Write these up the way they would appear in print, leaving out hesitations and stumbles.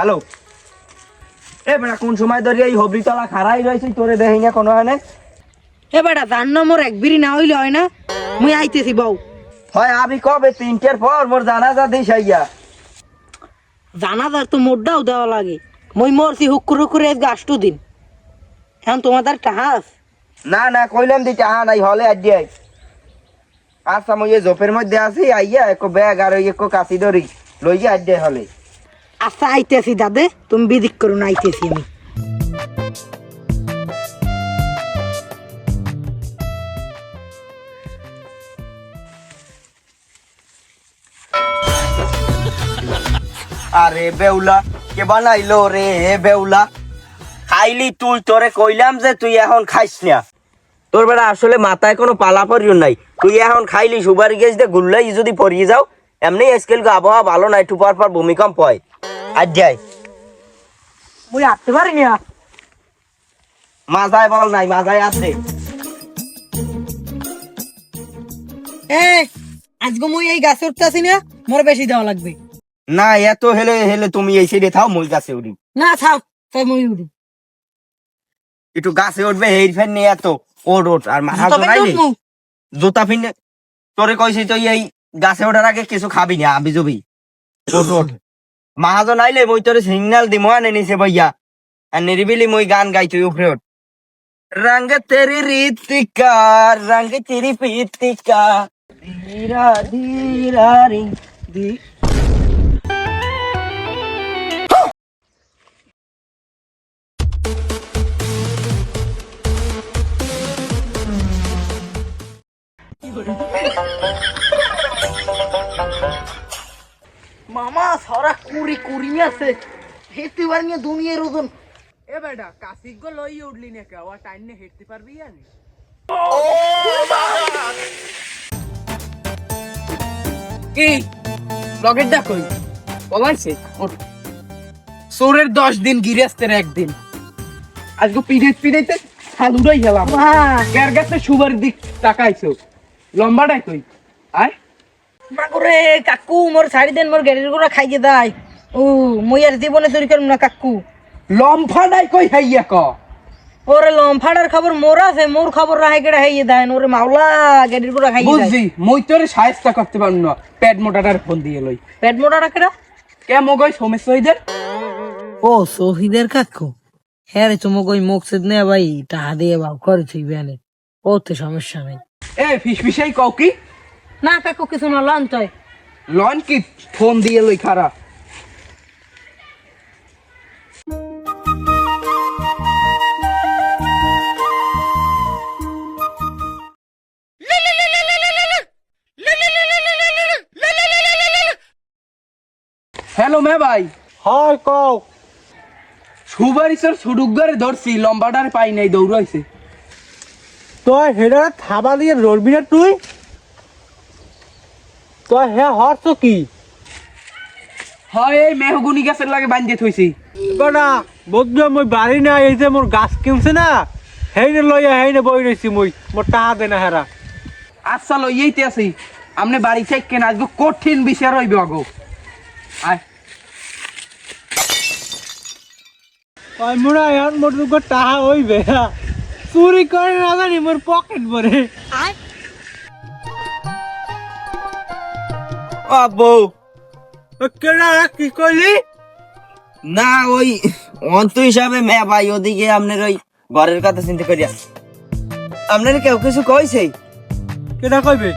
Hello, এ বেটা কোন সময় ধরে এই হবরিতলা খাড়াই রয়েছে তোরে দেখি না কোনো হানে। এ বেটা জান না মোর এক বিড়ি না হইলে হয় না, মুই আইতেছি বউ। হয় আমি কবে 3টের পর মোর জানাজা দিস আইয়া। জানাজার তো মোরটাও দেওয়া লাগে, মুই মরছি হুকুর হুকুরে গাছটু দিন। এখন তোমাদের টাহাস না না কইলাম দিতে আহা নাই হলে আজ দিয়ে আচ্ছা মই জোপের মধ্যে আছি আইয়া এক ব্যাগ আর এক কাশি ধরি লইয়া আজ দিয়ে হলে। আচ্ছা আইতেছি দাদে, তুমি বিদিক করো না, আইতেছি আমি। আরে বেউলা কে বানাইলো রে বেউলা, খাইলি তুই, তোরে কইলাম যে তুই এখন খাইস না। তোর বেটা আসলে মাথায় কোনো পালা পরিও নাই, তুই এখন খাইলি সুপারি গেছ দে গুল্লাই যদি পরিয়ে যাও। এমনি আজকাল আবহাওয়া ভালো নাই, একটু পর পর ভূমিকম্প হয়। আজ যাই মুই আসতে পারি না। মাজায় বল নাই, মাজায় আছে। এ আজকে মুই এই গাছে উঠতেছি না, মোর বেশি দেওয়া লাগবে। না এত হেলে হেলে তুমি এই সাইডে থাও, মই গাছে উঠি। না থাক, তাই মুই উঠি। একটু গাছে উঠবে হের ফের নিয়ে এত ওট ওট আর মাথা তো নাই জুতা ফিনে। তোরে কইছি তুই এই গাছে ওঠার আগে কিছু খাবি না, আবি জবি ওট ওট। মাহাজন আইলে মই তোরে সিগন্যাল দিমো আনে নিছে ভাইয়া, আর নিরিবিলি মই গান গাই তুই উপরে ওঠ। রঙ তেরি रीतिका रंग तेरी प्रीतिका धीरा धीरा री धी। মামা সারা কুড়ি কুড়ি আছে, হেঁটতে পারি না দুনিয়ার ওজন। এ বেটা কাশিক গো লই উঠলি না কে, ওয়া টাইম নে হেঁটতে পারবি জানি। কি ব্লগের দা কই বলাইছে সোরের 10 দিন গিরেস্তের একদিন। আজকে পিড়াইতে হালুরাই গেলাম। কের গেছে সুবার দিক তাকাইছো, লম্বাটাই কই আয় মাগুরে কাকু মোর ছাড়ি দেন, মোর গাড়ির গোড়া খাইয়ে দেয়। ও মুই আর জীবনে চুরি করব না কাকু। লম্ফাটাই কই হাইয়া ক। ওরে লম্ফাড়ার খবর মোর আছে, মোর খবর রাহে কেডা হাইয়ে দেয়। ওরে মাওলা গাড়ির গোড়া খাইয়ে দেয়। বুঝছি মই তোরে সাহায্য করতে পারব না, পেট মোটাটার ফোন দিয়ে লই। পেট মোটাটা কেডা? কে মগই সমস্যাইদের। ও শহীদের কাকু, হ্যাঁ রে চুমক ওই মকসিদ নে ভাই টাহা দিয়ে ভাব করে তুই বেনে, ও তো সমস্যা নেই। এ ফিসফিসাই কও কি? না কাকু কিছু না, লন তয়। লন কি ফোন দিয়ে লই খারা। হ্যালো মে ভাই। হয় কও। সুবারিসের সুডুগারে ধরছি, লম্বাটার পাই নাই, দৌড়াইছে। তুই হেডা থাবা দিয়ে লড়বি না তুই? তুই হে হরছ কি? হয় এই মেহগুনি গাছের লাগে বান্ধে থইছি। না বুঝছো মই বাড়ি না, এই যে মোর গাছ কিনছে না, হেইনে লইয়া হেইনে বই রইছি মই, মোর টাহা দে না হেরা। আচ্ছা লইয়াইতে আছি, আমনে বাড়ি চাই কেন আজকে কঠিন বিচার হইবে আগো। আয় ওই মোরা এখন মোর দুগো টাহা হইবে, চুরি করে না জানি মোর পকেট ভরে। ও বউ কেডা কি কইলি? না ওই অন্ত হিসাবে মে ভাই ওদিকে আপনার ওই ঘরের কথা চিন্তা করিয়া আপনার কেউ কিছু কইছে? কেডা কইবে?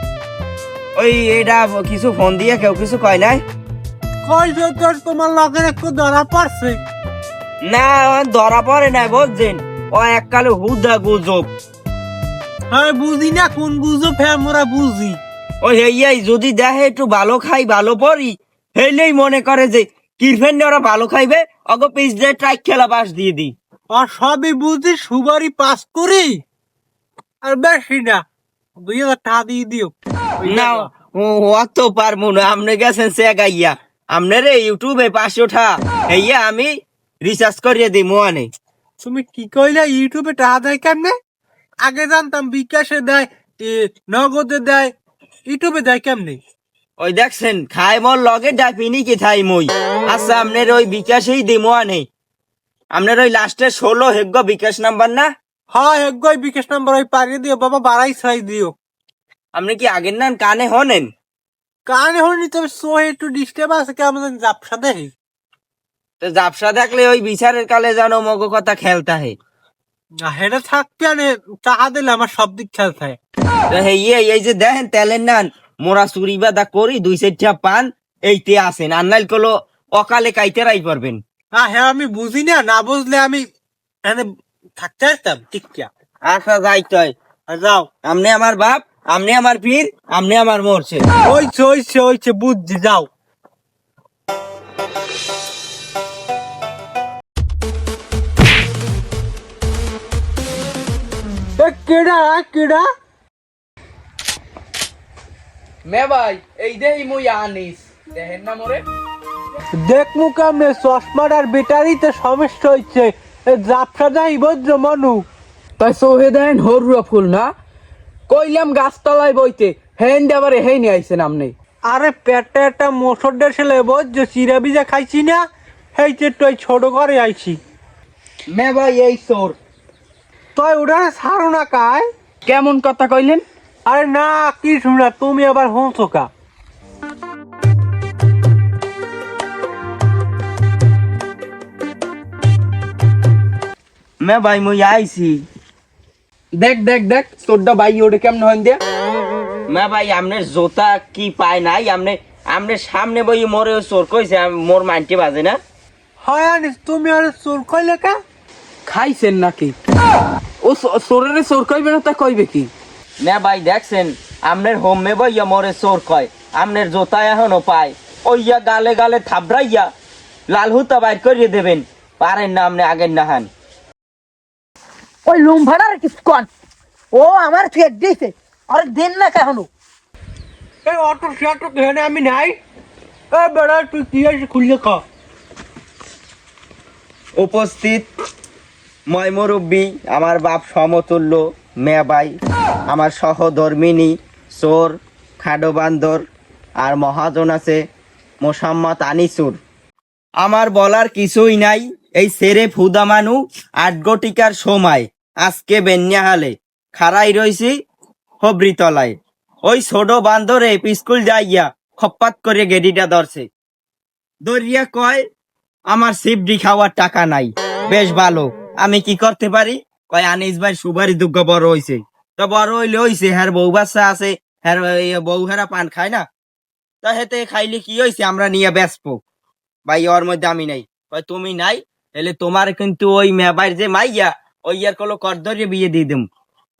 ওই এটা কিছু ফোন দিয়ে কেউ কিছু কয় নাই? কইছে তোর তোমার লগের একটু ধরা পড়ছে। না ধরা পড়ে নাই বুঝছেন, ও এককালে হুদা গুজব। হ্যাঁ বুঝি না কোন বুঝো ফে, মোরা বুঝি। ও হেয়াই যদি দেখে একটু ভালো খাই ভালো পড়ি, হেলেই মনে করে যে কিরফেন ওরা ভালো খাইবে, অগ পিস দিয়ে ট্রাইক খেলা বাস দিয়ে দি। আর সবই বুঝি সুবারি পাস করি, আর বেশি না 2000 টাকা দিয়ে দিও। না ও অত পারবো না, আপনি গেছেন সে গাইয়া আপনার ইউটিউবে 500 টাকা হেয়া আমি রিসার্চ করিয়ে দিই মোয়ানে। তুমি কি কইলা ইউটিউবে টাকা দেয় কেমনে? আগে জানতাম বিকাশে দেয়, নগদে দেয়, ইউটিউবে দেয় কেমনে? ওই দেখছেন খাই মোর লগে ডাপিনি কি থাই মই। আচ্ছা আপনার ওই বিকাশেই দিমো আনে, আপনার ওই লাস্টের 16 হেগ্য বিকাশ নাম্বার না? হ্যাঁ একগই বিকাশ নাম্বার ওই পারিয়ে দিও বাবা, বাড়াই ছাই দিও। আপনি কি আগের নান কানে হনেন? কানে হয়নি, তবে সোহে একটু ডিস্টার্ব আছে, কেমন জাপসা দেখি। তো জাপসা থাকলে ওই বিচারের কালে জানো মগো কথা খেলতা হে। হেটা থাকবে আনে টাকা দিলে আমার সব দিক খেয়াল থাকে। তো এই যে দেখেন তেলের নান মোরা চুরি বাদা করি 2-4টা পান এইতে আসেন, আর নাইল কলো অকালে কাইতে রাই পারবেন। হ্যাঁ আমি বুঝি না, না বুঝলে আমি এখানে থাকতে আসতাম ঠিক কিয়া। আচ্ছা যাইতই, যাও। আমনে আমার বাপ, আমনে আমার পীর, আমনে আমার মোরছে। ওইছে বুঝছি, যাও। কেডা কেডা? মে ভাই এই দেই মুই আনিস, দেখেন না মোরে। দেখ মুখ আমনে চশমাটার ব্যাটারিতে সমস্যা হচ্ছে, জাপসা যাই বজ্র মনু। তাই সোহে দেন হরুয়া ফুল না, কইলাম গাছতলায় বইতে, হেন দেবারে হেই নিয়ে আইছেন আপনি। আরে পেটে একটা মোটর ডেসেলে বজ্র চিরা বিজা খাইছি না, হেইতে তুই ছোট করে আইছি। মে ভাই এই চোর। তুই ওটা ছাড়ো না কায়। কেমন কথা কইলেন? আরে না কি শুনা, তুমি আবার হংসো কা? মে ভাই মুই আইছি। দেখ দেখ দেখ তোরটা ভাই ওটা কেমন হইন দিয়া। মে ভাই আমনের জোতা কি পায় নাই, আমনে সামনে বই মোরে চোর কইছে, মোর মানটি বাজে না। হয় আনিস, তুমি আর চোর কইলে কা? খাইছেন নাকি? ও চোরের চোর কইবে না তা কইবে কি? মে ভাই দেখছেন আমনের হোম মে বইয়া মোরে চোর কয়, আমনের জোতা এখনো পায়, ওইয়া গালে গালে থাবড়াইয়া লাল হুতা বাইর করিয়ে দেবেন, পারেন না আমনে আগের নাহান। ওই লুম ভাড়ার কিছু কন, ও আমার ফেট দিয়েছে, আরে দেন না কেন? এই অটো শাটো এখানে আমি নাই। এ বেড়া তুই কি আছে খুললে কা? উপস্থিত ময় মুরব্বী, আমার বাপ সমতুল্য মে ভাই, আমার সহধর্মিনী চোর খাডো বান্দর, আর মহাজন আছে মোসাম্মদ আনিসুর। আমার বলার কিছুই নাই, এই সেরে ফুদা মানু 8 গটিকার সময় আজকে বেন্যাহালে খাড়াই রইছি হবরিতলায়। ওই ছোট বান্দরে স্কুল যাইয়া খপ্পাত করে গেডিটা ধরছে, দরিয়া কয় আমার সিপডি খাওয়ার টাকা নাই। বেশ ভালো, আমি কি করতে পারি? কয় আনিস ভাই সুবারি দুগ্গ বড় হইছে। তো বড় হইলে হইছে, হ্যার বউ বাচ্চা আছে, হ্যার বউ হেরা পান খায় না, তা হেতে খাইলে কি হইছে, আমরা নিয়ে বেসবো। ভাই ওর মধ্যে আমি নাই। কয় তুমি নাই এলে তোমার কিন্তু ওই মেবাইর যে মাইয়া ওই আর কলো কর ধরিয়ে বিয়ে দিয়ে দিম।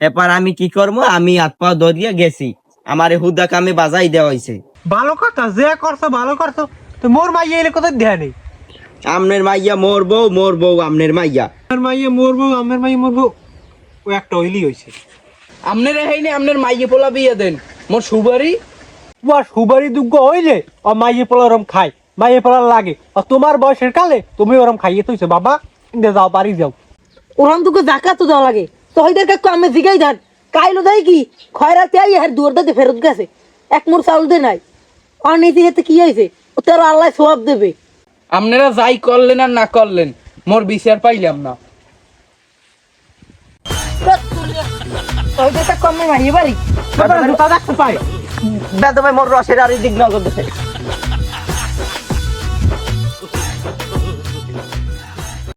এবার আমি কি করবো, আমি হাত পা ধরিয়ে গেছি, আমার হুদা কামে বাজাই দেওয়া হয়েছে। ভালো কথা, যে করছো ভালো করছো। তো মোর মাইয়া এলে কোথায় দেয়া নেই। আমনের মাইয়া মোর বউ আমনের মাইয়া। আমার মাইয়া মরবো, আমার মাইয়া মরবো, ও একটা হইলি হয়েছে। আপনারা হেইনে আপনার মাইয়ে পোলা বিয়ে দেন, মোর সুবারি। তোমার সুবারি দুগ্গ হইলে ও মাইয়ে পোলা ওরম খায়, মাইয়ে পোলা লাগে। আর তোমার বয়সের কালে তুমি ওরম খাইয়ে তুইছো। বাবা যাও, বাড়ি যাও। ওরাম তোকে জাকাত তো দেওয়া লাগে, তো হইদের কাকু আমি জিগাই ধান কাইলো দেয় কি খয়রাতে আই আর দুয়ার দাতে ফেরত গেছে, এক মোর চাউল দে নাই। আর নীতি হেতে কি হয়েছে, ও তোর আল্লাহ সওয়াব দেবে। আপনারা যাই করলেন আর না করলেন, মোর বিচার পাইলাম না। হইদের কাকু আমি মারিয়ে বাড়ি জুতা দেখতে পাই। বেদবে মোর রসের আর দিক নজর দেশে।